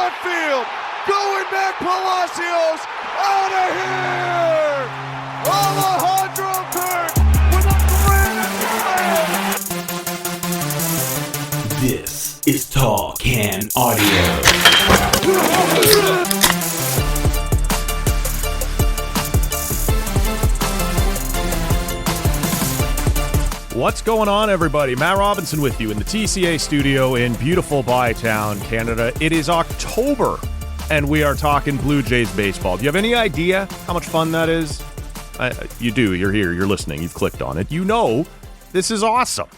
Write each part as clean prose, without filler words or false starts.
right field. Going back, Palacios out of here. Alejandro Kirk with a grand slam. This is Tall Can Audio. What's going on, everybody? Matt Robinson with you in the TCA studio in beautiful Bytown, Canada. It is October, and we are talking Blue Jays baseball. Do you have any idea how much fun that is? You do. You're here. You're listening. You've clicked on it. You know this is awesome.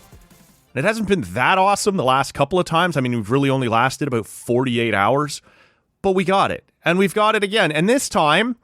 It hasn't been that awesome the last couple of times. I mean, we've really only lasted about 48 hours, but we got it, and we've got it again. And this time,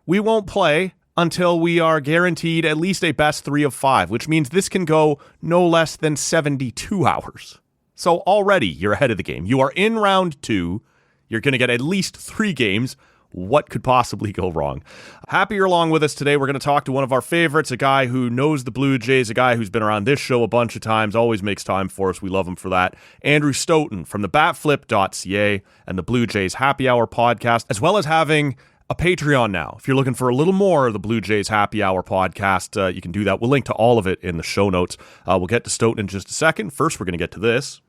we won't play until we are guaranteed at least a best 3 of 5, which means this can go no less than 72 hours. So already you're ahead of the game. You are in round 2. You're going to get at least 3 games. What could possibly go wrong? Happy you're along with us today. We're going to talk to one of our favorites, a guy who knows the Blue Jays, a guy who's been around this show a bunch of times, always makes time for us. We love him for that. Andrew Stoeten from TheBatFlip.ca and the Blue Jays Happy Hour podcast, as well as having a Patreon now. If you're looking for a little more of the Blue Jays Happy Hour podcast, you can do that. We'll link to all of it in the show notes. We'll get to Stoeten in just a second. First, we're going to get to this.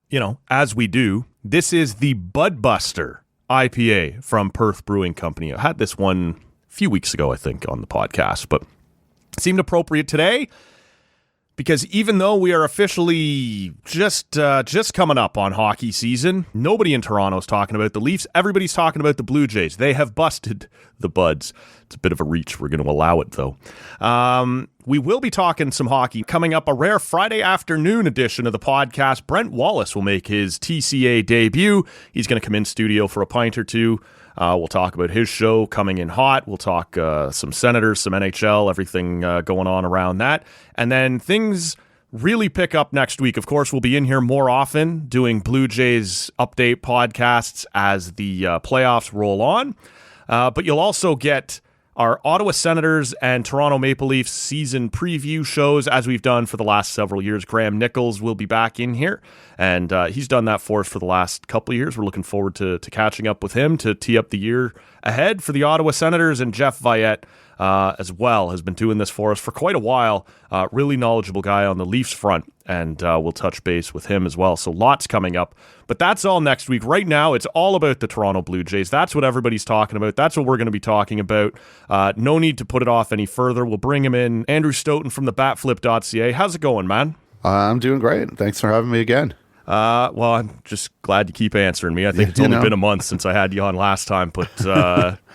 You know, as we do, this is the Budbuster IPA from Perth Brewing Company. I had this one a few weeks ago, I think, on the podcast, but it seemed appropriate today because even though we are officially just coming up on hockey season, nobody in Toronto is talking about the Leafs. Everybody's talking about the Blue Jays. They have busted the Buds. It's a bit of a reach. We're going to allow it, though. We will be talking some hockey. Coming up, a rare Friday afternoon edition of the podcast. Brent Wallace will make his TCA debut. He's going to come in studio for a pint or two. We'll talk about his show coming in hot. We'll talk some Senators, some NHL, everything going on around that. And then things really pick up next week. Of course, we'll be in here more often doing Blue Jays update podcasts as the playoffs roll on. But you'll also get our Ottawa Senators and Toronto Maple Leafs season preview shows, as we've done for the last several years. Graham Nichols will be back in here, and he's done that for us for the last couple of years. We're looking forward to catching up with him to tee up the year ahead for the Ottawa Senators. And Jeff Viette as well has been doing this for us for quite a while. Really knowledgeable guy on the Leafs front, and we'll touch base with him as well. So lots coming up. But that's all next week. Right now, it's all about the Toronto Blue Jays. That's what everybody's talking about. That's what we're going to be talking about. No need to put it off any further. We'll bring him in. Andrew Stoeten from TheBatFlip.ca. How's it going, man? I'm doing great. Thanks for having me again. Well, I'm just glad you keep answering me. I think it's only been a month since I had you on last time, but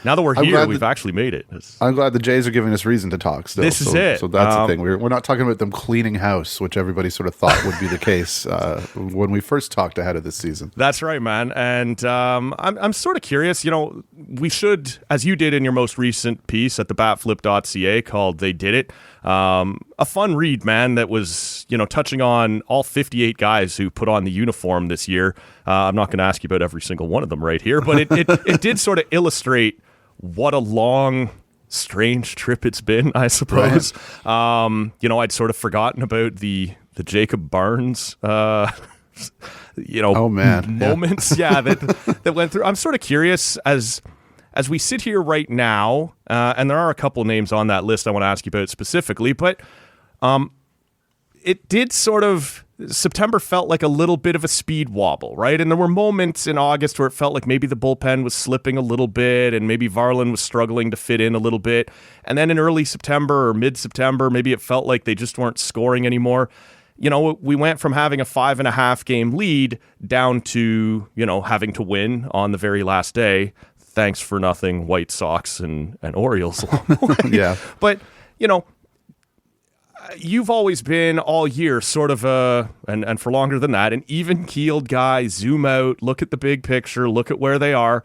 now that we're here, we've actually made it. I'm glad the Jays are giving us reason to talk still. This is it. So that's the thing. We're not talking about them cleaning house, which everybody sort of thought would be the case when we first talked ahead of this season. That's right, man. And I'm sort of curious, you know, we should, as you did in your most recent piece at TheBatFlip.ca called They Did It, a fun read, man, that was, you know, touching on all 58 guys who put on the uniform this year. I'm not going to ask you about every single one of them right here, but it did sort of illustrate what a long, strange trip it's been, I suppose. Right. You know, I'd sort of forgotten about the Jacob Barnes, moments, that went through. I'm sort of curious as we sit here right now, and there are a couple names on that list I want to ask you about specifically, but it did sort of, September felt like a little bit of a speed wobble, right? And there were moments in August where it felt like maybe the bullpen was slipping a little bit and maybe Varland was struggling to fit in a little bit. And then in early September or mid-September, maybe it felt like they just weren't scoring anymore. You know, we went from having a 5.5 game lead down to, you know, having to win on the very last day. Thanks for nothing, White Sox and Orioles along the way. Yeah. But, you know, you've always been all year sort of and for longer than that, an even-keeled guy, zoom out, look at the big picture, look at where they are.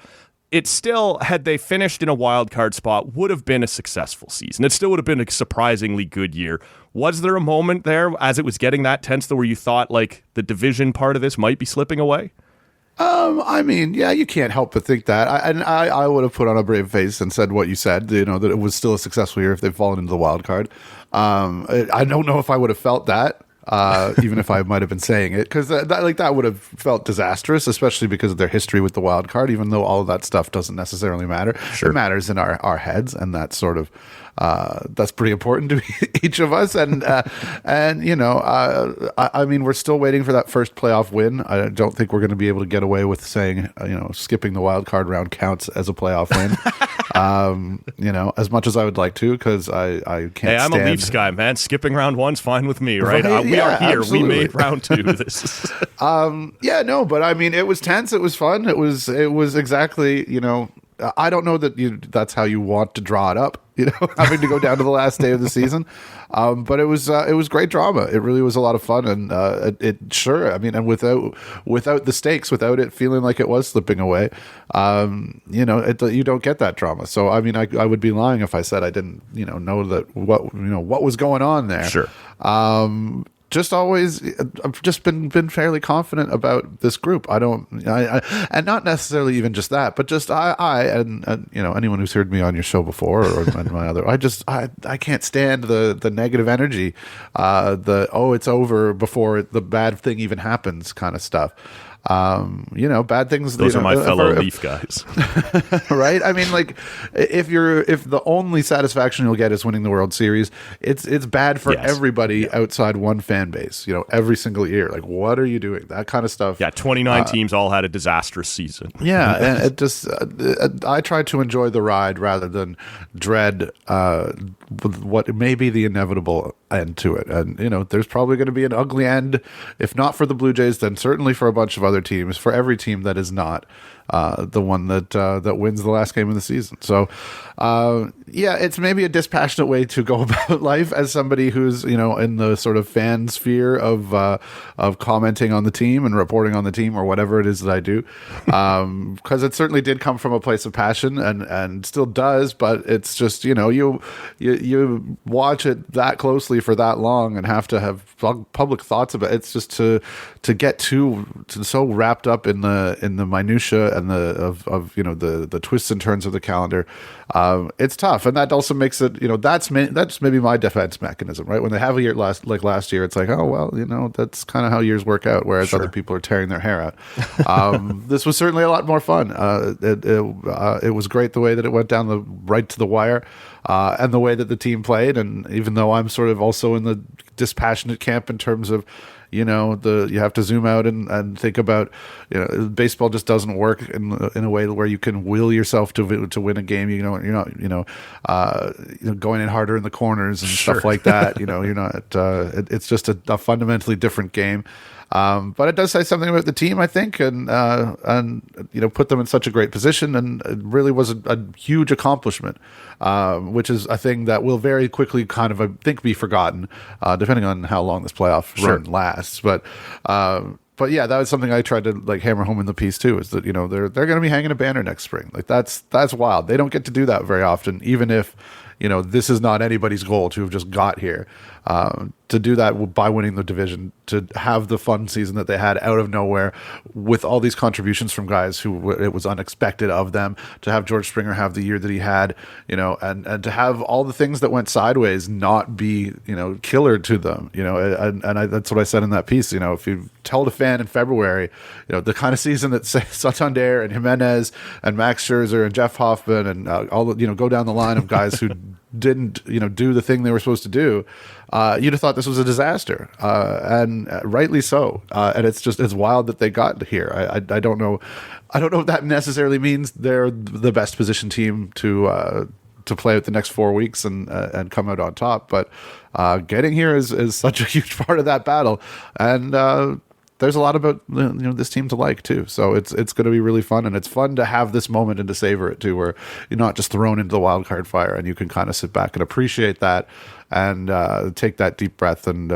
It still, had they finished in a wild card spot, would have been a successful season. It still would have been a surprisingly good year. Was there a moment there as it was getting that tense where you thought like the division part of this might be slipping away? I mean, yeah, you can't help but think that. I would have put on a brave face and said what you said, you know, that it was still a successful year if they'd fallen into the wild card. I don't know if I would have felt that even if I might have been saying it, because that would have felt disastrous, especially because of their history with the wild card. Even though all of that stuff doesn't necessarily matter, Sure. It matters in our heads, and that's sort of that's pretty important to each of us. And I mean, we're still waiting for that first playoff win. I don't think we're going to be able to get away with saying skipping the wild card round counts as a playoff win. As much as I would like to, because I can't. Hey, I'm a Leafs guy, man. Skipping round one's fine with me, right? We are here. Absolutely. We made round two. This is but I mean, it was tense. It was fun. It was exactly, I don't know that that's how you want to draw it up, having to go down to the last day of the season. But it was great drama. It really was a lot of fun, and and without the stakes, without it feeling like it was slipping away, you don't get that drama. So I mean, I would be lying if I said I didn't, know that what was going on there. Sure. I've just been fairly confident about this group. And not necessarily even just that, but just and anyone who's heard me on your show before or my other, I can't stand the negative energy, it's over before the bad thing even happens kind of stuff. Bad things. Those are my fellow Leaf guys, right? I mean, like, if the only satisfaction you'll get is winning the World Series, it's bad for everybody outside one fan base. Every single year. Like, what are you doing? That kind of stuff. Yeah, 29 teams all had a disastrous season. Yeah, and it just I try to enjoy the ride rather than dread what may be the inevitable end to it. And there's probably going to be an ugly end, if not for the Blue Jays, then certainly for a bunch of other teams, for every team that is not the one that wins the last game of the season. So it's maybe a dispassionate way to go about life as somebody who's in the sort of fan sphere of commenting on the team and reporting on the team or whatever it is that I do, because it certainly did come from a place of passion and still does, but it's just you watch it that closely for that long and have to have public thoughts about it. It's just to get to so wrapped up in the minutia and the twists and turns of the calendar. It's tough, and that also makes it that's maybe my defense mechanism, right? When they have a year last year, it's like, oh well, that's kind of how years work out, whereas Sure. other people are tearing their hair out. This was certainly a lot more fun. It was great the way that it went down right to the wire, and the way that the team played. And even though I'm sort of also in the dispassionate camp in terms of you have to zoom out and think about baseball just doesn't work in a way where you can will yourself to win a game. You're not going in harder in the corners and Sure. stuff like that. You're not. It's just a fundamentally different game. But it does say something about the team, I think, and put them in such a great position, and it really was a huge accomplishment, which is a thing that will very quickly kind of, I think, be forgotten, depending on how long this playoff run lasts. But yeah, that was something I tried to hammer home in the piece too, is that they're going to be hanging a banner next spring. Like that's wild. They don't get to do that very often, even if this is not anybody's goal to have just got here. To do that by winning the division, to have the fun season that they had out of nowhere with all these contributions from guys who it was unexpected of them, to have George Springer have the year that he had, and to have all the things that went sideways not be, killer to them, that's what I said in that piece. If you told a fan in February, the kind of season that Santander and Jimenez and Max Scherzer and Jeff Hoffman and go down the line of guys who didn't, do the thing they were supposed to do, you'd have thought this was a disaster, and rightly so. And it's wild that they got here. I don't know if that necessarily means they're the best positioned team to play out the next 4 weeks and come out on top. But getting here is such a huge part of that battle, and there's a lot about this team to like too. So it's going to be really fun, and it's fun to have this moment and to savor it too, where you're not just thrown into the wild card fire, and you can kind of sit back and appreciate that and take that deep breath, and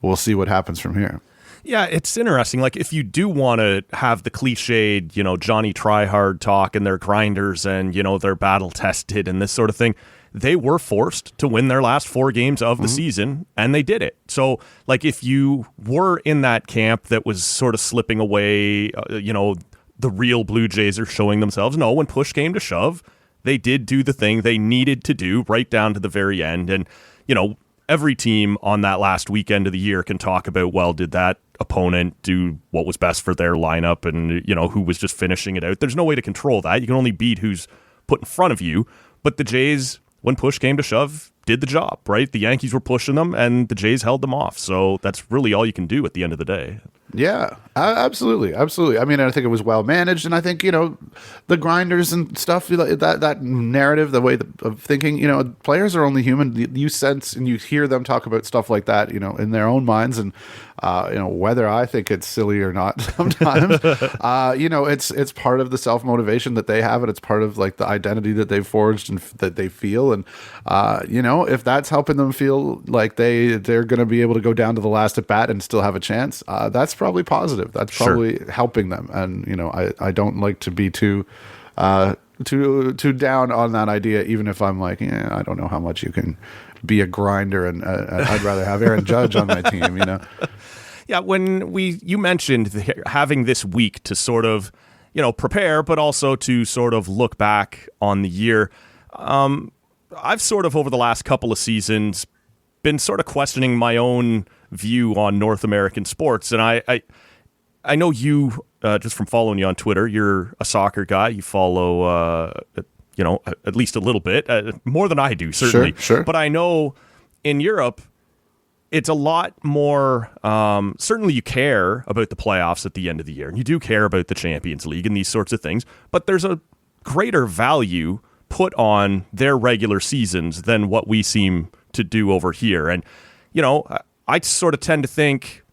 we'll see what happens from here. Yeah, it's interesting. Like, if you do want to have the cliched, Johnny Tryhard talk and their grinders and, they're battle tested and this sort of thing, they were forced to win their last 4 games of the season, and they did it. So, like, if you were in that camp that was sort of slipping away, the real Blue Jays are showing themselves. No, when push came to shove, they did do the thing they needed to do right down to the very end. And, every team on that last weekend of the year can talk about, well, did that opponent do what was best for their lineup and, who was just finishing it out. There's no way to control that. You can only beat who's put in front of you. But the Jays, when push came to shove, did the job, right? The Yankees were pushing them and the Jays held them off. So that's really all you can do at the end of the day. Yeah, absolutely. I mean, I think it was well managed, and I think the grinders and stuff, that narrative, the way of thinking, players are only human. You sense and you hear them talk about stuff like that, in their own minds, and whether I think it's silly or not, sometimes, it's part of the self motivation that they have, and it's part of like the identity that they've forged and that they feel, and if that's helping them feel like they're going to be able to go down to the last at bat and still have a chance, that's probably positive. That's probably helping them. And I don't like to be too down on that idea, even if I'm like, I don't know how much you can be a grinder, and I'd rather have Aaron Judge on my team. Yeah, when you mentioned having this week to sort of prepare, but also to sort of look back on the year. I've sort of over the last couple of seasons been sort of questioning my own view on North American sports. And I know you, just from following you on Twitter, you're a soccer guy. You follow, at least a little bit, more than I do, certainly. Sure. But I know in Europe, it's a lot more, certainly you care about the playoffs at the end of the year. And you do care about the Champions League and these sorts of things. But there's a greater value put on their regular seasons than what we seem to do over here. And, I sort of tend to think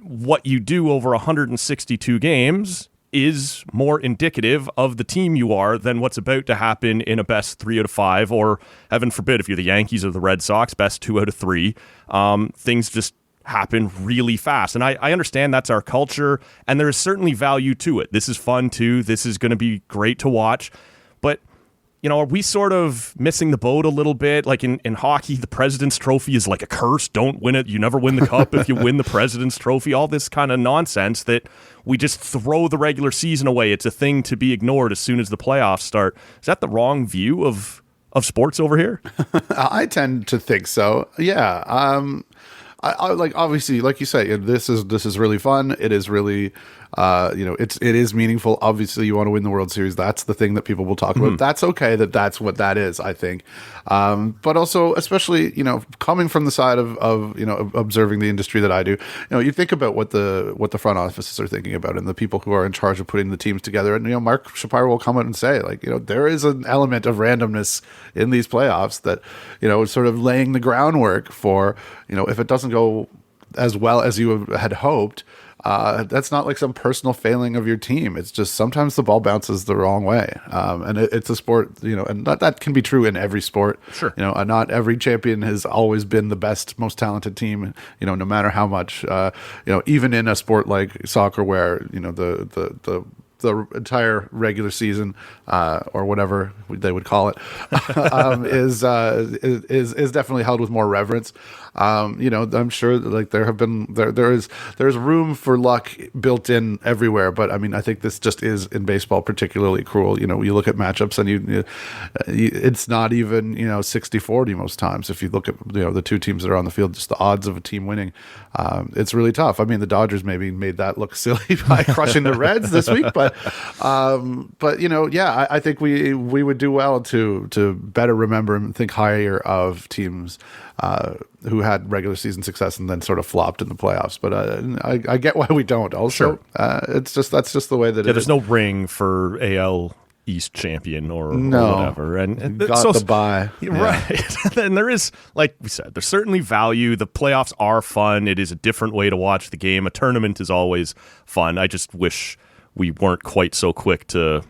what you do over 162 games is more indicative of the team you are than what's about to happen in a best 3 out of 5, or heaven forbid, if you're the Yankees or the Red Sox, best 2 out of 3. Things just happen really fast. And I understand that's our culture, and there is certainly value to it. This is fun too. This is going to be great to watch. But are we sort of missing the boat a little bit? Like in hockey, the President's Trophy is like a curse. Don't win it. You never win the cup if you win the President's Trophy. All this kind of nonsense that we just throw the regular season away. It's a thing to be ignored as soon as the playoffs start. Is that the wrong view of sports over here? I tend to think so. Yeah. I like, obviously, like you say, this is really fun. It is really, it is meaningful. Obviously, you want to win the World Series. That's the thing that people will talk about. That's okay. That's what that is, I think. But also, especially, coming from the side of observing the industry that I do, you think about what the front offices are thinking about and the people who are in charge of putting the teams together. And, Mark Shapiro will come out and say, like, there is an element of randomness in these playoffs that, sort of laying the groundwork for, if it doesn't go as well as you had hoped, that's not like some personal failing of your team. It's just sometimes the ball bounces the wrong way. And it's a sport, and that can be true in every sport. Sure. Not every champion has always been the best, most talented team, no matter how much, even in a sport like soccer where, the entire regular season, or whatever they would call it, is definitely held with more reverence. I'm sure that, like, there's room for luck built in everywhere, but I mean, I think this just is in baseball particularly cruel. You look at matchups and it's not even 60-40 most times. If you look at the two teams that are on the field, just the odds of a team winning, it's really tough. I mean, the Dodgers maybe made that look silly by crushing the Reds this week, but I think we would do well to better remember and think higher of teams who had regular season success and then sort of flopped in the playoffs. But I get why we don't. Also, that's just the way that it is. There's no ring for AL East champion or whatever, and got the bye, right? And there is, like we said, there's certainly value. The playoffs are fun. It is a different way to watch the game. A tournament is always fun. I just wish we weren't quite so quick to,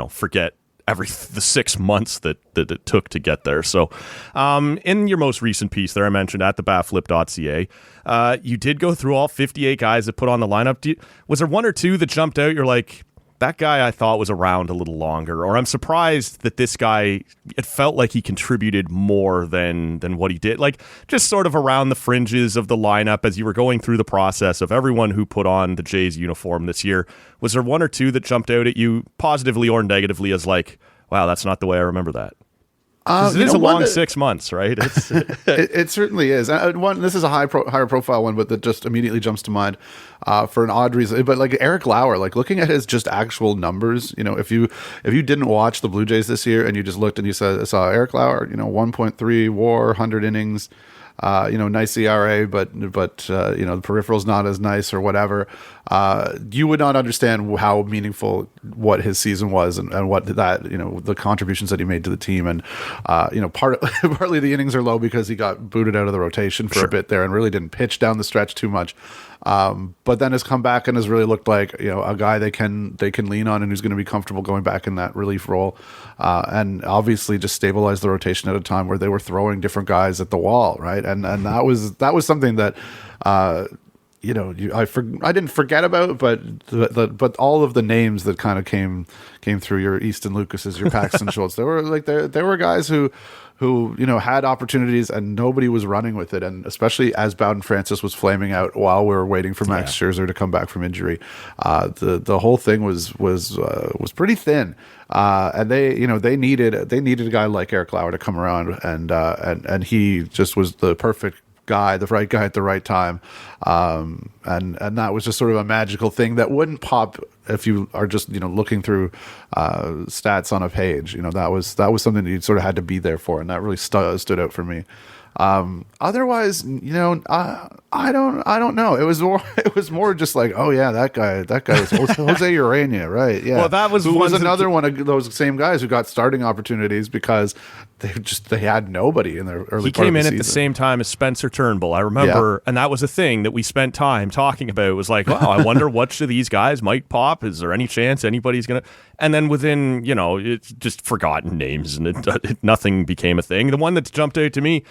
forget the 6 months that it took to get there. So in your most recent piece there, I mentioned at TheBatFlip.ca, you did go through all 58 guys that put on the lineup. Was there one or two that jumped out? You're like, that guy I thought was around a little longer, or I'm surprised that this guy, it felt like he contributed more than what he did. Like, just sort of around the fringes of the lineup as you were going through the process of everyone who put on the Jays uniform this year. Was there one or two that jumped out at you positively or negatively as like, wow, that's not the way I remember that? 'Cause it is a long 6 months, right? It's it certainly is. This is a higher profile one, but that just immediately jumps to mind for an odd reason. But like Eric Lauer, like looking at his just actual numbers, if you didn't watch the Blue Jays this year and you just looked and you saw Eric Lauer, 1.3 WAR, 100 innings. Nice ERA, but the peripheral's not as nice or whatever. You would not understand how meaningful what his season was and what that, the contributions that he made to the team. And, partly the innings are low because he got booted out of the rotation for a bit there and really didn't pitch down the stretch too much. But then has come back and has really looked like, a guy they can lean on and who's going to be comfortable going back in that relief role. And obviously just stabilize the rotation at a time where they were throwing different guys at the wall. Right. And that was something that, I didn't forget about, but all of the names that kind of came through, your Easton Lucases, your Paxton Schultz, there were guys who had opportunities and nobody was running with it, and especially as Bowden Francis was flaming out while we were waiting for Max Scherzer to come back from injury, the whole thing was pretty thin, and they needed a guy like Eric Lauer to come around, and he just was the perfect guy, the right guy at the right time, and that was just sort of a magical thing that wouldn't pop if you are just looking through stats on a page. That was something that you sort of had to be there for, and that really stood out for me. Otherwise, I don't know. It was more just like, oh yeah, that guy was Jose Urania, right? Yeah. Well, that was another one of those same guys who got starting opportunities because they had nobody in their early. He came in at the same time as Spencer Turnbull. I remember, and that was a thing that we spent time talking about. It was like, wow, I wonder which of these guys might pop. Is there any chance anybody's gonna? And then within, it's just forgotten names, and nothing became a thing. The one that jumped out to me,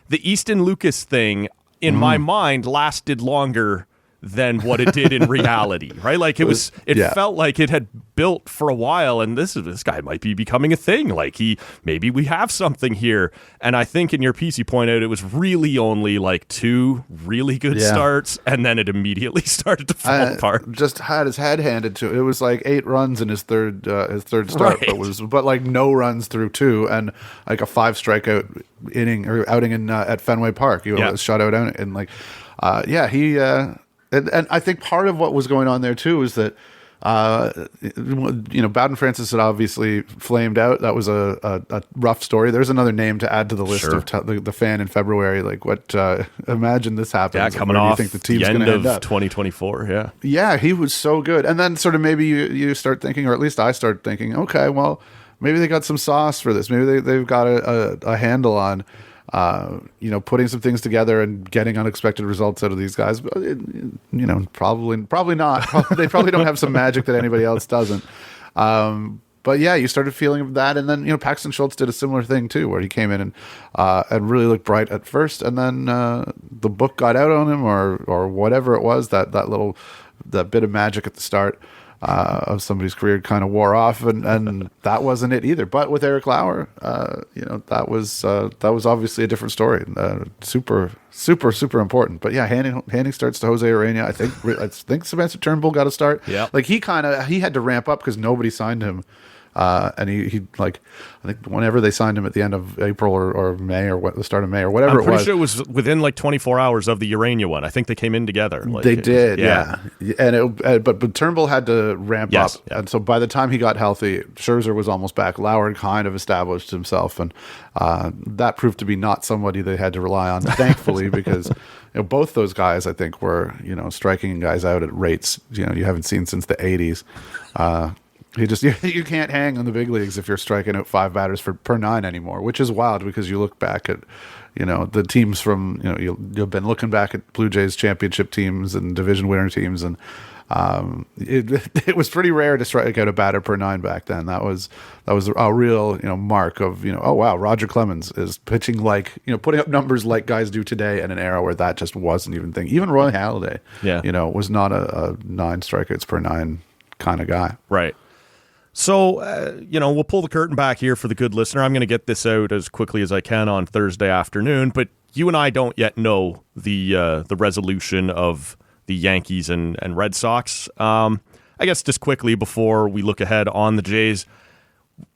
the Easton Lucas thing, in my mind, lasted longer than what it did in reality, right? Like it felt like it had built for a while, and this guy might be becoming a thing. Like maybe we have something here. And I think in your piece you point out it was really only like 2 really good starts, and then it immediately started to fall apart. Just had his head handed to it. It was like 8 runs in his third start, right. but like no runs through 2, and like a 5 strikeout inning or outing in at Fenway Park. He was shut out, and like he. And I think part of what was going on there too is that Bowden Francis had obviously flamed out. That was a rough story. There's another name to add to the list of the fan in February. Like what? Imagine this happens. Yeah, coming off you think the team's the end of 2024. Yeah, yeah, he was so good. And then sort of maybe you start thinking, or at least I start thinking, okay, well maybe they got some sauce for this. Maybe they've got a handle on. Putting some things together and getting unexpected results out of these guys, probably not. They probably don't have some magic that anybody else doesn't. But yeah, you started feeling that, and then Paxton Schultz did a similar thing too, where he came in and really looked bright at first, and then the book got out on him, or whatever it was, that bit of magic at the start of somebody's career kind of wore off, and that wasn't it either. But with Eric Lauer, that was obviously a different story. Super important. But yeah, handing starts to Jose Urania. I think Spencer Turnbull got a start. Yeah, like he had to ramp up because nobody signed him. And he like, I think whenever they signed him at the end of April or May or the start of May or whatever I'm pretty sure it was within like 24 hours of the Urania one. I think they came in together. Like, they did, yeah. And but Turnbull had to ramp up, and so by the time he got healthy, Scherzer was almost back. Lauer had kind of established himself, and that proved to be not somebody they had to rely on, thankfully, because both those guys I think were striking guys out at rates you haven't seen since the 80s. You can't hang on the big leagues if you're striking out 5 batters per 9 anymore, which is wild because you look back at, the teams from, you've been looking back at Blue Jays championship teams and division winner teams, and it was pretty rare to strike out a batter per 9 back then. That was a real, mark of, oh wow, Roger Clemens is pitching like, putting up numbers like guys do today in an era where that just wasn't even thing. Even Roy Halladay, was not a 9 strikeouts per 9 kind of guy. Right. So, we'll pull the curtain back here for the good listener. I'm going to get this out as quickly as I can on Thursday afternoon, but you and I don't yet know the resolution of the Yankees and Red Sox. I guess just quickly before we look ahead on the Jays,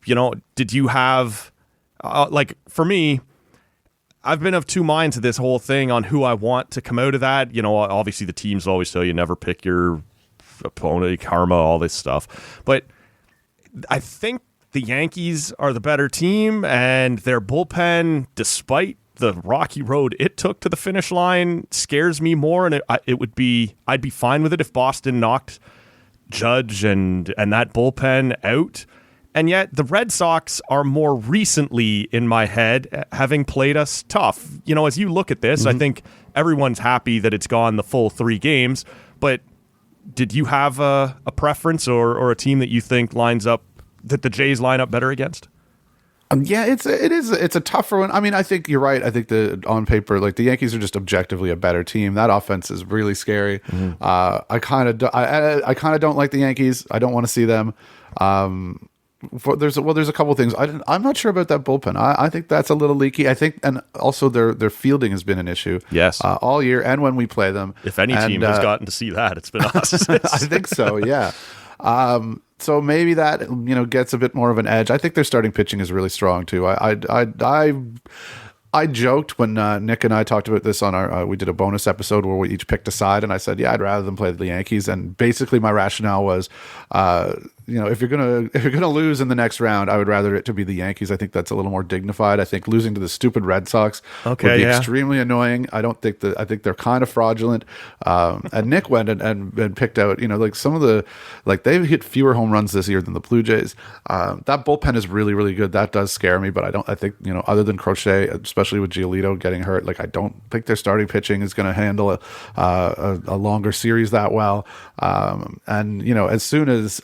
did you have like for me, I've been of two minds of this whole thing on who I want to come out of that. You know, obviously the teams always tell you never pick your opponent, karma, all this stuff. But I think the Yankees are the better team, and their bullpen, despite the rocky road it took to the finish line, scares me more. And I'd be fine with it if Boston knocked Judge and that bullpen out. And yet the Red Sox are more recently in my head, having played us tough. You know, as you look at this, I think everyone's happy that it's gone the full 3 games. But did you have a preference or a team that you think lines up, that the Jays line up better against? Yeah, it's a tougher one. I mean, I think you're right. I think on paper, like the Yankees are just objectively a better team. That offense is really scary. I kind of don't like the Yankees. I don't want to see them. There's a couple of things. I'm not sure about that bullpen. I think that's a little leaky. I think, and also their fielding has been an issue. Yes, all year and when we play them. If any team has gotten to see that, it's been us. I think so. Yeah. So maybe that, you know, gets a bit more of an edge. I think their starting pitching is really strong too. I joked when Nick and I talked about this on our we did a bonus episode where we each picked a side, and I said, yeah, I'd rather them play the Yankees. And basically my rationale was, you know, if you're gonna lose in the next round, I would rather it to be the Yankees. I think that's a little more dignified. I think losing to the stupid Red Sox would be extremely annoying. I think they're kind of fraudulent. And Nick went and picked out, you know, like some of the, like they've hit fewer home runs this year than the Blue Jays. That bullpen is really, really good. That does scare me, but I think, you know, other than Crochet, especially with Giolito getting hurt, like I don't think their starting pitching is going to handle a longer series that well. And you know, as soon as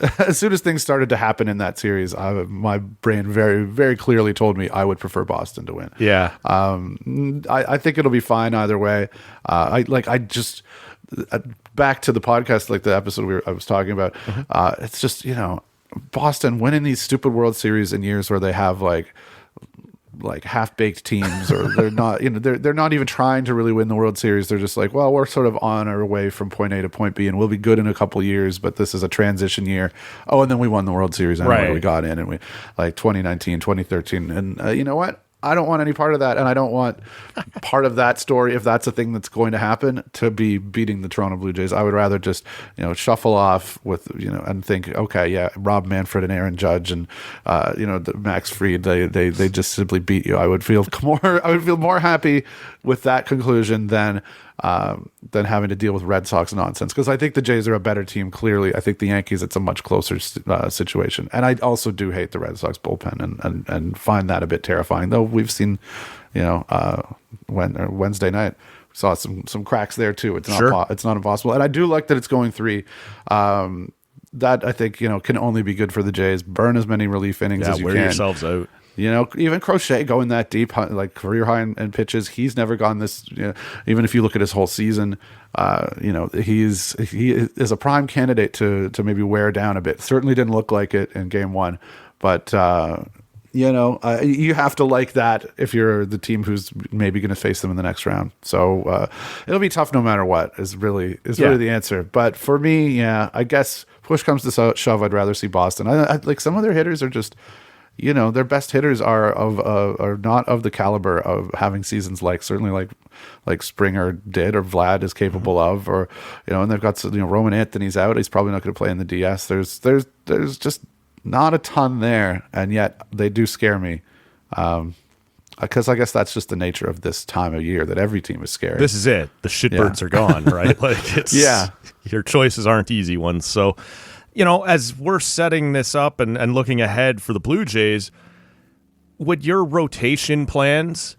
things started to happen in that series, my brain very, very clearly told me I would prefer Boston to win. Yeah. I think it'll be fine either way. Back to the podcast, like the episode I was talking about. It's just, you know, Boston winning these stupid World Series in years where they have like half-baked teams, or they're not, you know, they're not even trying to really win the World Series. They're just like, well, we're sort of on our way from point A to point B, and we'll be good in a couple of years, but this is a transition year. Oh, and then we won the World Series, and we got in, and we like 2019, 2013, and you know what? I don't want any part of that, and I don't want part of that story, if that's a thing that's going to happen, to be beating the Toronto Blue Jays. I would rather just, you know, shuffle off with, you know, and think, okay, yeah, Rob Manfred and Aaron Judge and you know, Max Fried, they just simply beat you. I would feel more happy with that conclusion than having to deal with Red Sox nonsense, because I think the Jays are a better team. Clearly, I think the Yankees, it's a much closer situation, and I also do hate the Red Sox bullpen and find that a bit terrifying. Though we've seen, you know, Wednesday night we saw some cracks there too. It's not it's not impossible, and I do like that it's going 3. That I think, you know, can only be good for the Jays. Burn as many relief innings as you can. Wear yourselves out. You know, even Crochet going that deep, like career high in pitches, he's never gone this. You know, even if you look at his whole season, you know, he is a prime candidate to maybe wear down a bit. Certainly didn't look like it in Game 1, but you know, you have to like that if you're the team who's maybe going to face them in the next round. So it'll be tough no matter what. Is really the answer. But for me, yeah, I guess push comes to shove, I'd rather see Boston. I like some of their hitters are just, you know, their best hitters are not of the caliber of having seasons certainly like Springer did, or Vlad is capable of, or, you know, and they've got, you know, Roman Anthony's out. He's probably not going to play in the DS. There's just not a ton there, and yet they do scare me. Because I guess that's just the nature of this time of year, that every team is scary. This is it. The shitbirds are gone, right? Like it's your choices aren't easy ones. So, you know, as we're setting this up and looking ahead for the Blue Jays, would your rotation plans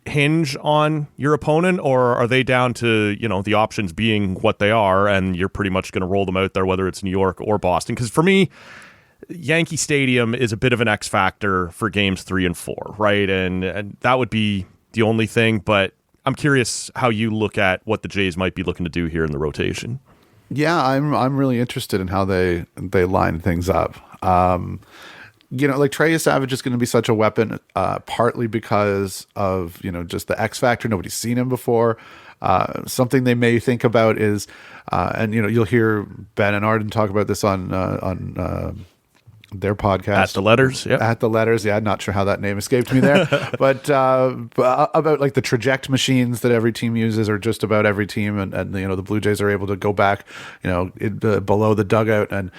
hinge on your opponent, or are they down to, you know, the options being what they are, and you're pretty much going to roll them out there, whether it's New York or Boston? Because for me, Yankee Stadium is a bit of an X factor for games 3 and 4, right? And that would be the only thing, but I'm curious how you look at what the Jays might be looking to do here in the rotation. Yeah, I'm really interested in how they line things up. You know, like Trey Savage is going to be such a weapon, partly because of, you know, just the X factor. Nobody's seen him before. Something they may think about is, and you know, you'll hear Ben and Arden talk about this on their podcast At the Letters. Yeah. At the Letters. Yeah, I'm not sure how that name escaped me there, but about like the traject machines that every team uses, or just about every team, and the Blue Jays are able to go back, below the dugout, and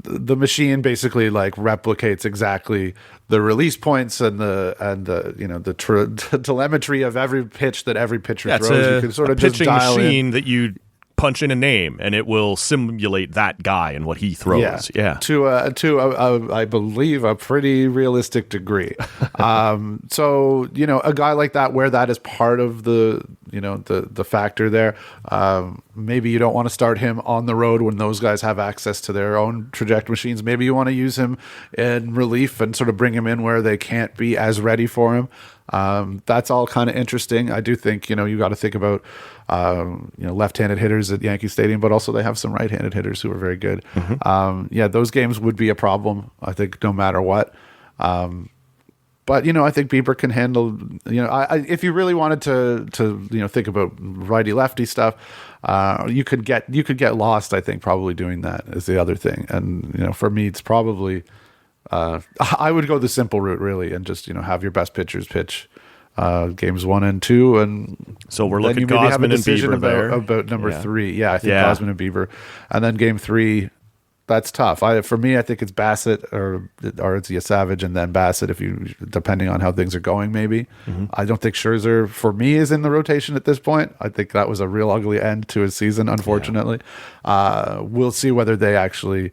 the machine basically like replicates exactly the release points and the telemetry of every pitch that every pitcher throws. You can sort of just pitching dial machine in. that you punch in a name and it will simulate that guy and what he throws. Yeah. To I believe a pretty realistic degree. So a guy like that, where that is part of the factor there. Maybe you don't want to start him on the road when those guys have access to their own traject machines. Maybe you want to use him in relief and sort of bring him in where they can't be as ready for him. That's all kind of interesting. I do think, you got to think about, left-handed hitters at Yankee Stadium, but also they have some right-handed hitters who are very good. Mm-hmm. Those games would be a problem, I think, no matter what. But I think Bieber can handle. If you really wanted to think about righty lefty stuff, you could get lost. I think probably doing that is the other thing. And for me, it's probably I would go the simple route really, and just have your best pitchers pitch games 1 and 2, and so we're looking at Gausman and Bieber about number 3. Yeah, I think Gausman and Bieber, and then game 3. That's tough. For me, I think it's Bassett or it's Savage and then Bassett, depending on how things are going, maybe. Mm-hmm. I don't think Scherzer, for me, is in the rotation at this point. I think that was a real ugly end to his season, unfortunately. Yeah. We'll see whether they actually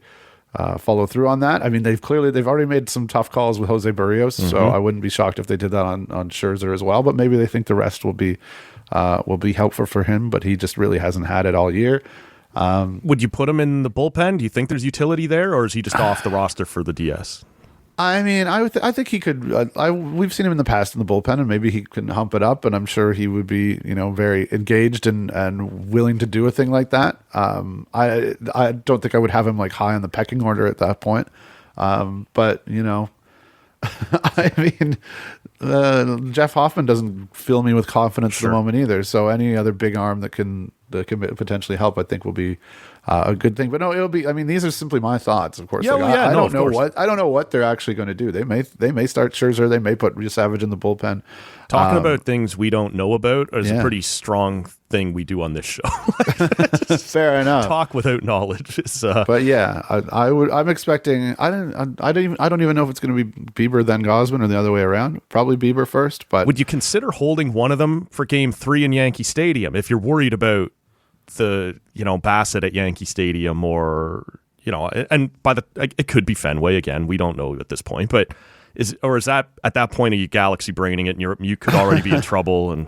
follow through on that. I mean, they've already made some tough calls with Jose Barrios, mm-hmm. so I wouldn't be shocked if they did that on Scherzer as well. But maybe they think the rest will be helpful for him, but he just really hasn't had it all year. Would you put him in the bullpen? Do you think there's utility there, or is he just off the roster for the DS? I mean, I think he could. We've seen him in the past in the bullpen, and maybe he can hump it up. And I'm sure he would be, very engaged and willing to do a thing like that. I don't think I would have him like high on the pecking order at that point. But I mean, Jeff Hoffman doesn't fill me with confidence at the moment either. So any other big arm that can potentially help, I think will be a good thing. But no, it'll be. I mean, these are simply my thoughts, of course. I don't know what they're actually going to do. They may start Scherzer. They may put Savage in the bullpen. Talking about things we don't know about is a pretty strong thing we do on this show. Fair enough. Talk without knowledge. But yeah, I'm expecting. I don't even know if it's going to be Bieber then Gausman or the other way around. Probably Bieber first. But would you consider holding one of them for Game 3 in Yankee Stadium if you're worried about the Bassett at Yankee Stadium, or and it could be Fenway again. We don't know at this point, but is that at that point are you galaxy braining it and you could already be in trouble? And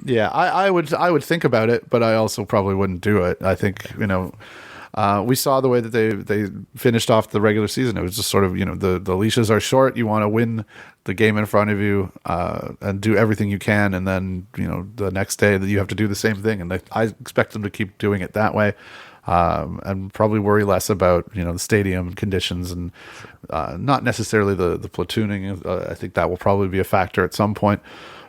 yeah, I would think about it, but I also probably wouldn't do it. I think we saw the way that they finished off the regular season. It was just sort of the leashes are short. You want to win the game in front of you and do everything you can, and then the next day that you have to do the same thing. And I expect them to keep doing it that way, and probably worry less about the stadium conditions and not necessarily the platooning. I think that will probably be a factor at some point.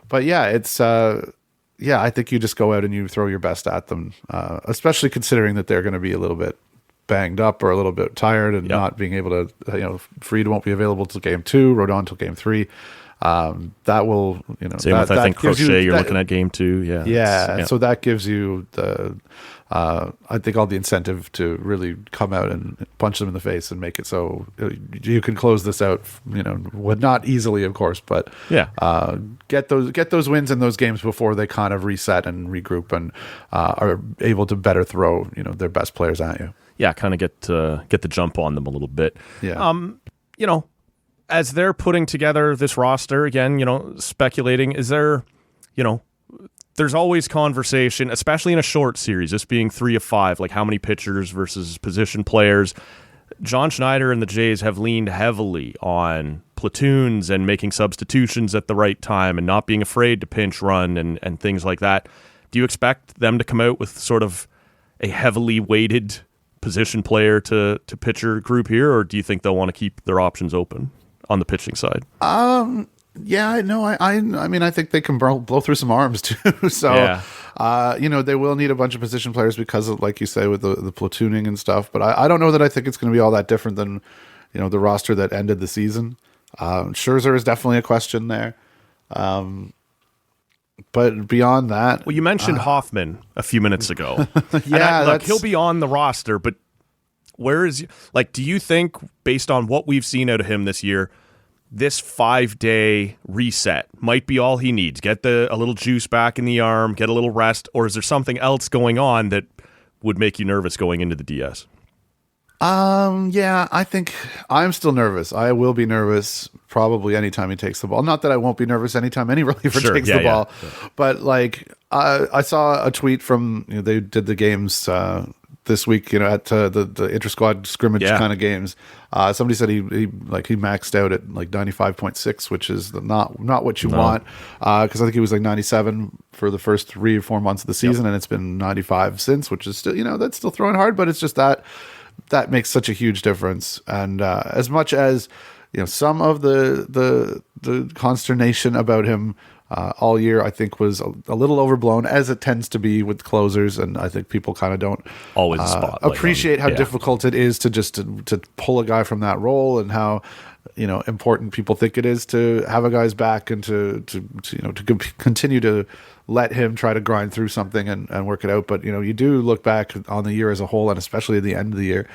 But yeah, it's. I think you just go out and you throw your best at them, especially considering that they're going to be a little bit banged up or a little bit tired and not being able to, Fried won't be available till Game 2, Rodon till Game 3. That will, same with, I think, Crochet, you're looking at Game 2. Yeah. So that gives you I think all the incentive to really come out and punch them in the face and make it so you can close this out, not easily, of course, but get those wins in those games before they kind of reset and regroup and are able to better throw, their best players at you. Yeah, kind of get the jump on them a little bit. Yeah. As they're putting together this roster again, speculating, is there, there's always conversation, especially in a short series, this being 3 of 5, like how many pitchers versus position players. John Schneider and the Jays have leaned heavily on platoons and making substitutions at the right time and not being afraid to pinch run and things like that. Do you expect them to come out with sort of a heavily weighted position player to pitcher group here, or do you think they'll want to keep their options open on the pitching side? Yeah, no, I mean, I think they can blow through some arms too. So, they will need a bunch of position players because of, like you say, with the platooning and stuff. But I don't know that I think it's going to be all that different than, the roster that ended the season. Scherzer is definitely a question there. But beyond that, well, you mentioned Hoffman a few minutes ago. Yeah, look, he'll be on the roster, but where is do you think, based on what we've seen out of him this year, this 5-day reset might be all he needs? Get a little juice back in the arm, get a little rest, or is there something else going on that would make you nervous going into the DS? Yeah, I think I'm still nervous. I will be nervous probably anytime he takes the ball. Not that I won't be nervous anytime any reliever takes the ball, but I saw a tweet from they did the games this week, at the inter-squad scrimmage kind of games. Somebody said he maxed out at 95.6, which is not what you want, because I think he was 97 for the first 3 or 4 months of the season, and it's been 95 since, which is still that's still throwing hard, but it's just that makes such a huge difference. And as much as some of the consternation about him all year, I think, was a little overblown, as it tends to be with closers, and I think people kind of don't always appreciate how difficult it is to pull a guy from that role, and how important people think it is to have a guy's back, and to continue to let him try to grind through something and work it out. But you do look back on the year as a whole, and especially at the end of the year,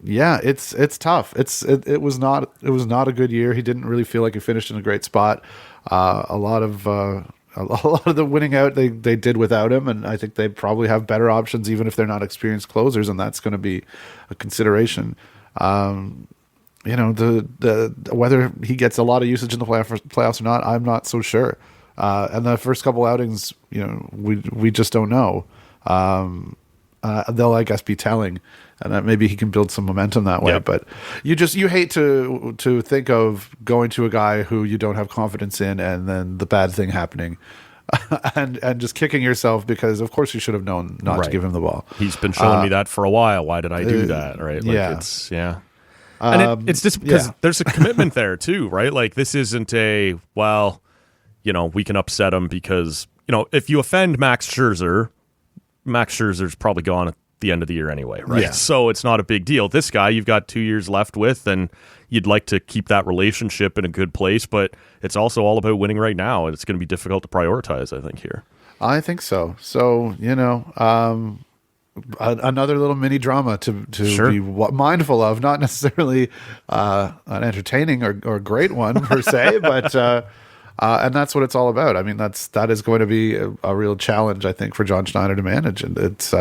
it's tough. It was not a good year. He didn't really feel like he finished in a great spot. A lot of the winning out they did without him, and I think they probably have better options, even if they're not experienced closers, and that's going to be a consideration. The whether he gets a lot of usage in the playoffs or not, I'm not so sure. And the first couple outings, we just don't know. They'll, I guess, be telling, and maybe he can build some momentum that way. Yep. But you hate to think of going to a guy who you don't have confidence in, and then the bad thing happening, and just kicking yourself because, of course, you should have known not to give him the ball. He's been showing me that for a while. Why did I do that? Right? And it's just because there's a commitment there too, right? This isn't we can upset him because, if you offend Max Scherzer's probably gone at the end of the year anyway, right? Yeah. So it's not a big deal. This guy you've got 2 years left with, and you'd like to keep that relationship in a good place, but it's also all about winning right now, and it's going to be difficult to prioritize, I think, here. I think so. So, another little mini drama to be mindful of, not necessarily an entertaining or great one per se, but and that's what it's all about. I mean, that is going to be a real challenge, I think, for John Schneider to manage, and it's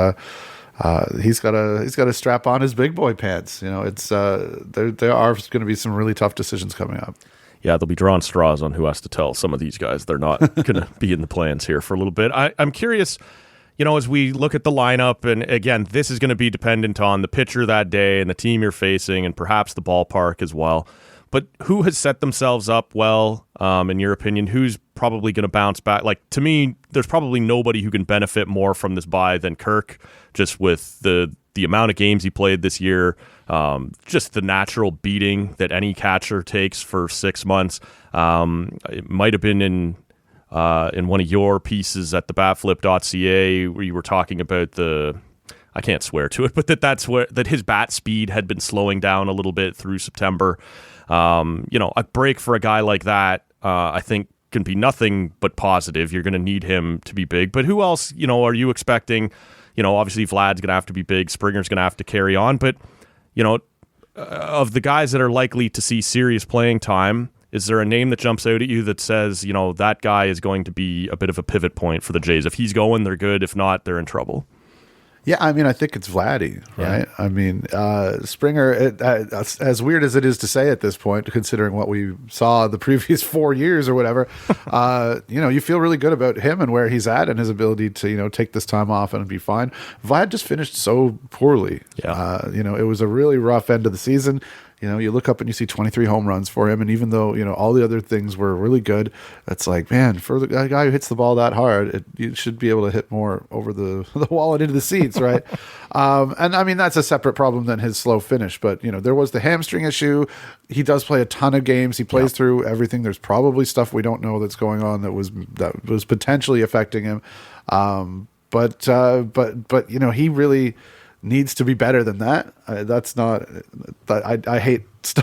he's got to strap on his big boy pants. It's there are going to be some really tough decisions coming up. Yeah, they'll be drawing straws on who has to tell some of these guys they're not going to be in the plans here for a little bit. I'm curious. As we look at the lineup, and again, this is going to be dependent on the pitcher that day and the team you're facing, and perhaps the ballpark as well. But who has set themselves up well, in your opinion? Who's probably going to bounce back? To me, there's probably nobody who can benefit more from this bye than Kirk, just with the amount of games he played this year, just the natural beating that any catcher takes for 6 months. It might have been in one of your pieces at TheBatFlip.ca where you were talking about I can't swear to it, but that his bat speed had been slowing down a little bit through September. A break for a guy like that, I think can be nothing but positive. You're going to need him to be big, but who else, are you expecting? Obviously Vlad's going to have to be big. Springer's going to have to carry on, but of the guys that are likely to see serious playing time, is there a name that jumps out at you that says, that guy is going to be a bit of a pivot point for the Jays? If he's going, they're good. If not, they're in trouble. Yeah, I mean, I think it's Vladdy, right? Yeah. I mean, Springer, as weird as it is to say at this point, considering what we saw the previous 4 years or whatever, you feel really good about him and where he's at and his ability to, take this time off and be fine. Vlad just finished so poorly. Yeah. It was a really rough end of the season. You look up and you see 23 home runs for him, and even though all the other things were really good, it's like, man, for the guy who hits the ball that hard, you should be able to hit more over the wall and into the seats, right? And I mean, that's a separate problem than his slow finish. But there was the hamstring issue. He does play a ton of games. He plays through everything. There's probably stuff we don't know that's going on that was potentially affecting him. But he really. needs to be better than that. That's not. I hate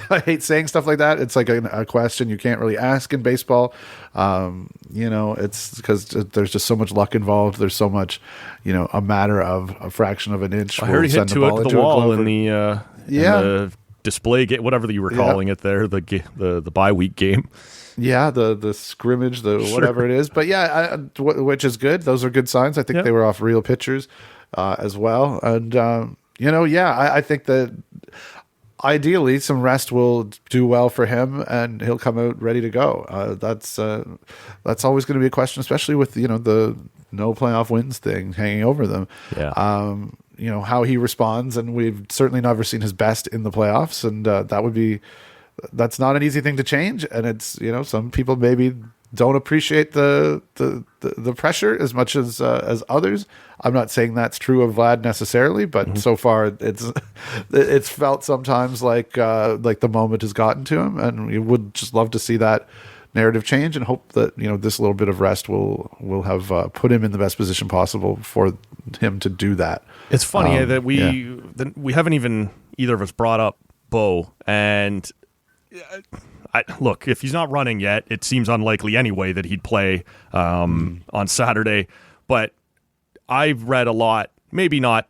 I hate saying stuff like that. It's like a question you can't really ask in baseball. It's because there's just so much luck involved. There's so much, a matter of a fraction of an inch. I heard he hit two out the wall in the display game, whatever you were calling it there, the bye week game. Yeah, the scrimmage, whatever it is. But which is good. Those are good signs. I think they were off real pitchers as well. And, I think that ideally some rest will do well for him and he'll come out ready to go. That's always going to be a question, especially with, the no playoff wins thing hanging over them. Yeah. How he responds. And we've certainly never seen his best in the playoffs. And that's not an easy thing to change. And it's, some people maybe don't appreciate the pressure as much as others. I'm not saying that's true of Vlad necessarily, but so far it's felt sometimes like the moment has gotten to him, and we would just love to see that narrative change and hope that this little bit of rest will have put him in the best position possible for him to do that. It's funny that we haven't even either of us brought up Bo, and look, if he's not running yet, it seems unlikely anyway that he'd play on Saturday. But I've read a lot, maybe I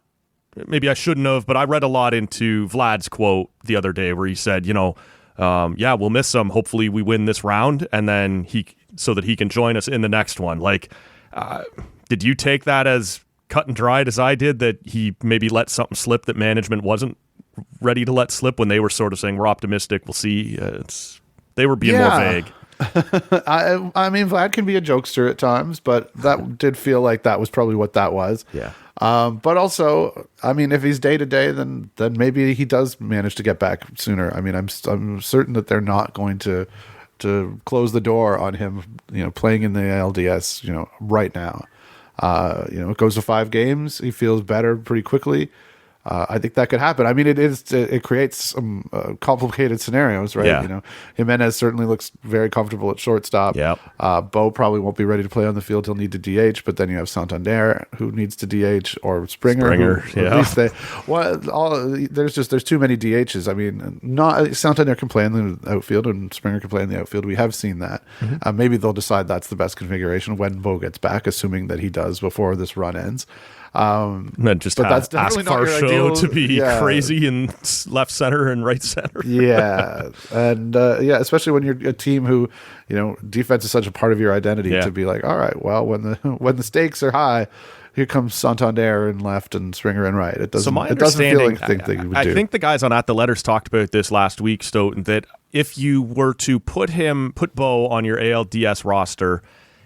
shouldn't have, but I read a lot into Vlad's quote the other day where he said, we'll miss him. Hopefully we win this round, and then so that he can join us in the next one. Like, did you take that as cut and dried as I did, that he maybe let something slip that management wasn't ready to let slip when they were sort of saying, we're optimistic, we'll see? They were being more vague. I mean, Vlad can be a jokester at times, but that did feel like that was probably what that was. Yeah. But also, I mean, if he's day to day, then maybe he does manage to get back sooner. I mean, I'm certain that they're not going to close the door on him, playing in the ALDS, right now. It goes to 5 games. He feels better pretty quickly. I think that could happen. I mean, it creates some complicated scenarios, right? Yeah. Jimenez certainly looks very comfortable at shortstop. Yep. Bo probably won't be ready to play on the field. He'll need to DH, but then you have Santander who needs to DH, or Springer. There's too many DHs. I mean, Santander can play in the outfield and Springer can play in the outfield. We have seen that. Maybe they'll decide that's the best configuration when Bo gets back, assuming that he does before this run ends. Then just that's ask Farshow to be crazy in left center and right center. And especially when you're a team who, defense is such a part of your identity, to be like, all right, well, when the stakes are high, here comes Santander in left and Springer in right. It doesn't feel like a thing that you would do. I think the guys on At the Letters talked about this last week, Stoeten, that if you were to put Bo on your ALDS roster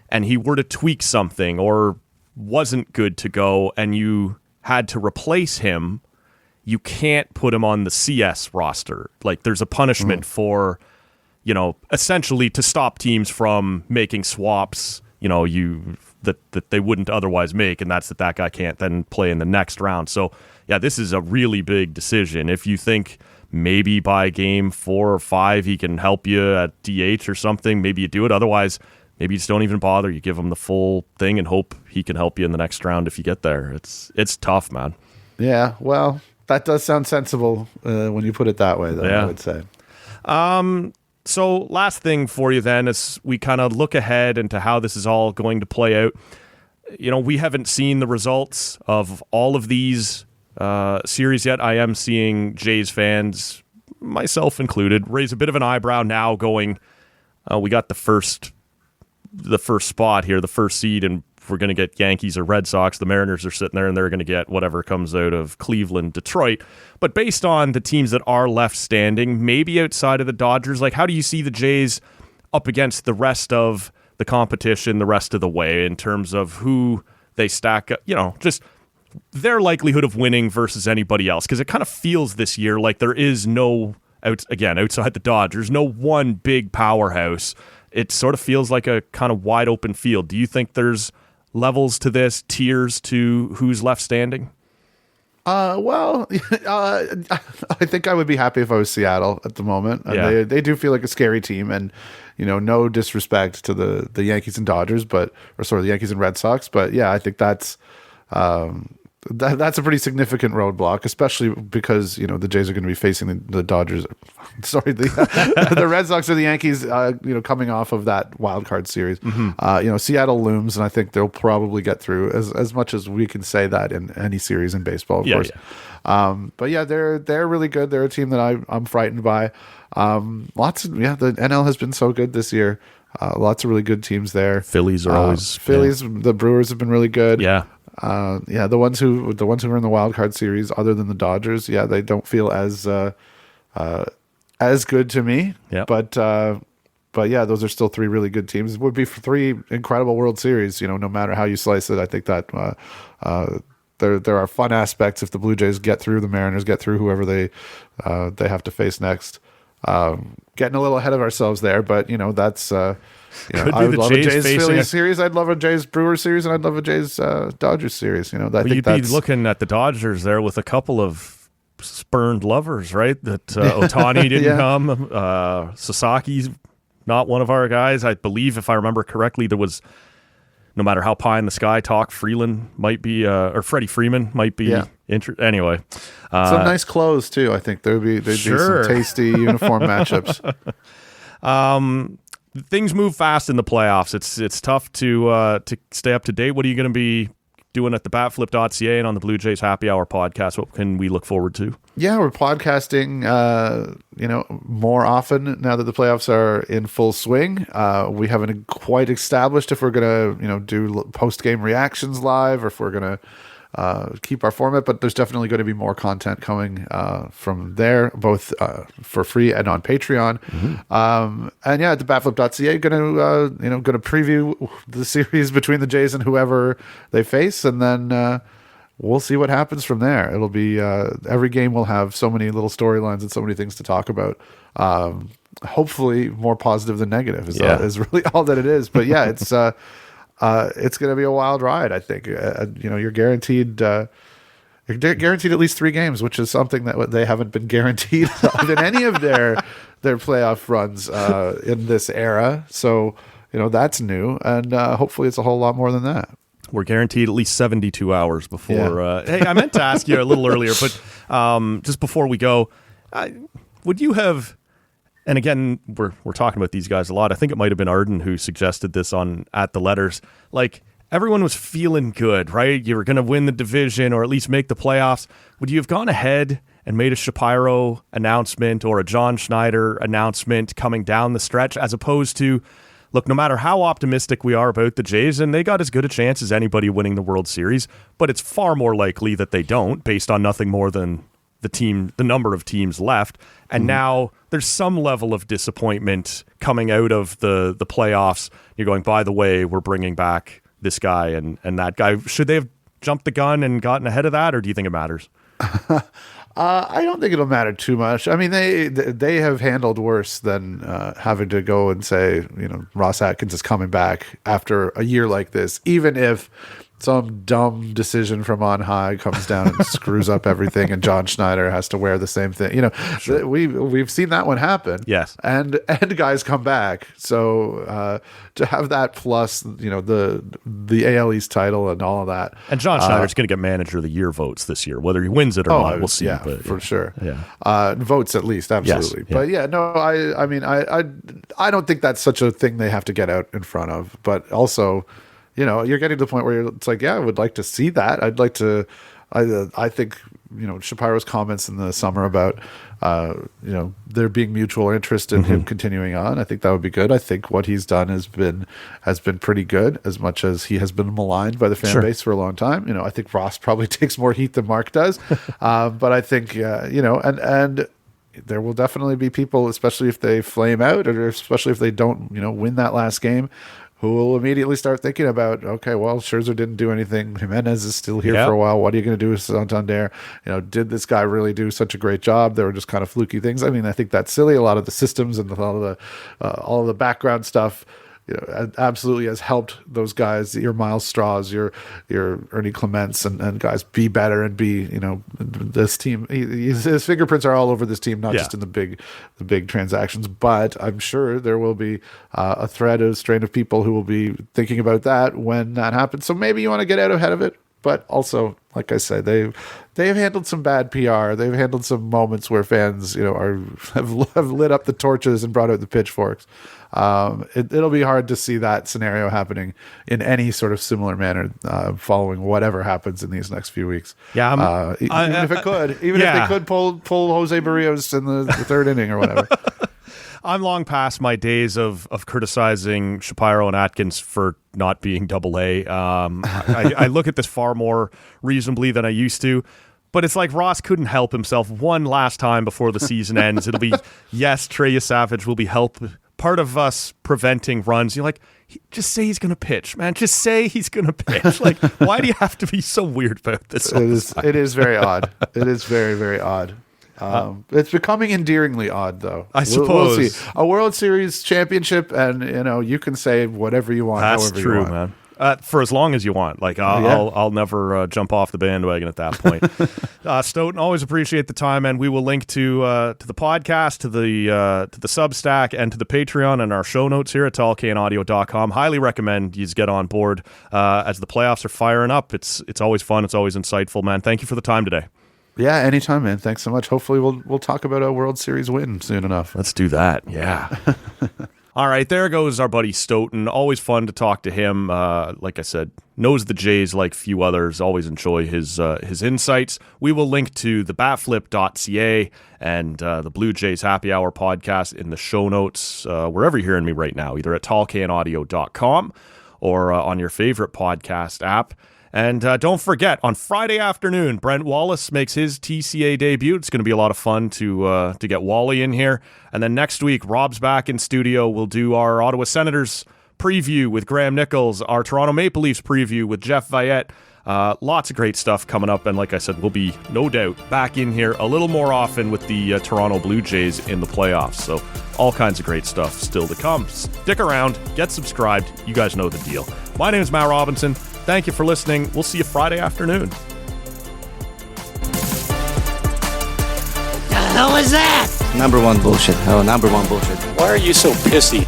and he were to tweak something or wasn't good to go and you had to replace him, you can't put him on the CS roster. Like, there's a punishment for, essentially to stop teams from making swaps, that they wouldn't otherwise make, and that's that guy can't then play in the next round. So, this is a really big decision. If you think maybe by game 4 or 5 he can help you at DH or something, maybe you do it. Otherwise, maybe you just don't even bother. You give him the full thing and hope he can help you in the next round if you get there. It's tough, man. Yeah, well, that does sound sensible when you put it that way, though, I would say. So last thing for you then, as we kind of look ahead into how this is all going to play out. We haven't seen the results of all of these series yet. I am seeing Jays fans, myself included, raise a bit of an eyebrow now going, we got the first spot here, the first seed, and we're going to get Yankees or Red Sox. The Mariners are sitting there and they're going to get whatever comes out of Cleveland, Detroit. But based on the teams that are left standing, maybe outside of the Dodgers, like, how do you see the Jays up against the rest of the competition the rest of the way in terms of who they stack up, just their likelihood of winning versus anybody else? Because it kind of feels this year like there is no, outside the Dodgers, no one big powerhouse. It sort of feels like a kind of wide open field. Do you think there's levels to this, tiers to who's left standing? I think I would be happy if I was Seattle at the moment. Yeah. They do feel like a scary team, and no disrespect to the Yankees and Dodgers, the Yankees and Red Sox, but I think that's that's a pretty significant roadblock, especially because the Jays are going to be facing the Dodgers. Sorry, the Red Sox or the Yankees. Coming off of that wild card series, Seattle looms, and I think they'll probably get through as much as we can say that in any series in baseball, of course. Yeah. But yeah, they're really good. They're a team that I'm frightened by. The NL has been so good this year. Lots of really good teams there. Phillies are always The Brewers have been really good. Yeah. The ones who are in the wild card series, other than the Dodgers, they don't feel as good to me. Yeah. But yeah, those are still three really good teams. It would be for three incredible World Series. No matter how you slice it, I think that there are fun aspects if the Blue Jays get through, the Mariners get through, whoever they have to face next. Getting a little ahead of ourselves there, but that's. I would love a Jays Phillies series. I'd love a Jays Brewers series, and I'd love a Jays Dodgers series. I think you'd be looking at the Dodgers there with a couple of spurned lovers, right? That Ohtani didn't come. Sasaki's not one of our guys. I believe, if I remember correctly, there was, no matter how pie in the sky talk, Freeland might be, or Freddie Freeman might be. Anyway, some nice clothes too. I think there'd be some tasty uniform matchups. Things move fast in the playoffs. It's tough to stay up to date. What are you going to be doing at TheBatFlip.ca and on the Blue Jays Happy Hour podcast? What can we look forward to? Yeah, we're podcasting, more often now that the playoffs are in full swing. We haven't quite established if we're going to, do post-game reactions live or if we're going to keep our format, but there's definitely going to be more content coming from there, both for free and on Patreon. And at TheBatFlip.ca, going to preview the series between the Jays and whoever they face, and then we'll see what happens from there. It'll be every game will have so many little storylines and so many things to talk about. Hopefully, more positive than negative is really all that it is. But yeah, it's going to be a wild ride, I think. You're guaranteed at least 3 games, which is something that they haven't been guaranteed in any of their playoff runs in this era. So, that's new, and hopefully it's a whole lot more than that. We're guaranteed at least 72 hours before. Yeah. Hey, I meant to ask you a little earlier, but just before we go, would you have... And again, we're talking about these guys a lot. I think it might have been Arden who suggested this at the letters. Like, everyone was feeling good, right? You were going to win the division or at least make the playoffs. Would you have gone ahead and made a Shapiro announcement or a John Schneider announcement coming down the stretch, as opposed to, look, no matter how optimistic we are about the Jays, and they got as good a chance as anybody winning the World Series, but it's far more likely that they don't, based on nothing more than the number of teams left. And now there's some level of disappointment coming out of the playoffs. You're going, by the way, we're bringing back this guy and that guy. Should they have jumped the gun and gotten ahead of that, or do you think it matters? I don't think it'll matter too much. I mean, they have handled worse than having to go and say, Ross Atkins is coming back after a year like this, even if some dumb decision from on high comes down and screws up everything, and John Schneider has to wear the same thing. Sure. We've seen that one happen. Yes, and guys come back. So to have that plus, the AL East title and all of that, and John Schneider's going to get Manager of the Year votes this year, whether he wins it or not. We'll see. Yeah, but, for sure. Yeah, votes at least, absolutely. Yes, yeah. But I don't think that's such a thing they have to get out in front of. But also, you're getting to the point where it's like, I would like to see that. I'd like to. I think Shapiro's comments in the summer about there being mutual interest in him continuing on. I think that would be good. I think what he's done has been pretty good, as much as he has been maligned by the fan base for a long time. I think Ross probably takes more heat than Mark does, but I think and there will definitely be people, especially if they flame out, or especially if they don't win that last game, who will immediately start thinking about, okay, well, Scherzer didn't do anything. Jimenez is still here for a while. What are you going to do with Santander? Did this guy really do such a great job? There were just kind of fluky things. I mean, I think that's silly. A lot of the systems and all of the background stuff, absolutely has helped those guys, your Miles Straws, your Ernie Clements, and guys be better and be, this team. His fingerprints are all over this team, not just in the big transactions. But I'm sure there will be a strain of people who will be thinking about that when that happens. So maybe you want to get out ahead of it. but also, like I said, they've handled some bad PR. They've handled some moments where fans, have lit up the torches and brought out the pitchforks. It'll be hard to see that scenario happening in any sort of similar manner following whatever happens in these next few weeks. Yeah, even if they could pull Jose Barrios in the third inning or whatever. I'm long past my days of criticizing Shapiro and Atkins for not being AA. I look at this far more reasonably than I used to. But it's like Ross couldn't help himself one last time before the season ends. It'll be, yes, Trey Savage will be part of us preventing runs. You're like, just say he's going to pitch, man. Just say he's going to pitch. Like, why do you have to be so weird about this? It is very odd. It is very, very odd. It's becoming endearingly odd, though. I suppose. We'll see. A World Series championship, and you can say whatever you want. That's however true, you want. man. For as long as you want. Like, I'll never jump off the bandwagon at that point. Stoeten, always appreciate the time, and we will link to the podcast, to the Substack, and to the Patreon and our show notes here at tallcanaudio.com. Highly recommend you get on board as the playoffs are firing up. It's always fun. It's always insightful, man. Thank you for the time today. Yeah, anytime, man. Thanks so much. Hopefully we'll talk about a World Series win soon enough. Let's do that. Yeah. All right, there goes our buddy Stoeten. Always fun to talk to him. Like I said, knows the Jays like few others. Always enjoy his insights. We will link to TheBatFlip.ca and the Blue Jays Happy Hour podcast in the show notes, wherever you're hearing me right now, either at tallcanaudio.com or on your favorite podcast app. And don't forget, on Friday afternoon, Brent Wallace makes his TCA debut. It's going to be a lot of fun to get Wally in here. And then next week, Rob's back in studio. We'll do our Ottawa Senators preview with Graham Nichols, our Toronto Maple Leafs preview with Jeff Vayette. Lots of great stuff coming up. And like I said, we'll be, no doubt, back in here a little more often with the Toronto Blue Jays in the playoffs. So all kinds of great stuff still to come. Stick around. Get subscribed. You guys know the deal. My name is Matt Robinson. Thank you for listening. We'll see you Friday afternoon. The hell is that? Number one bullshit. Oh, number one bullshit. Why are you so pissy?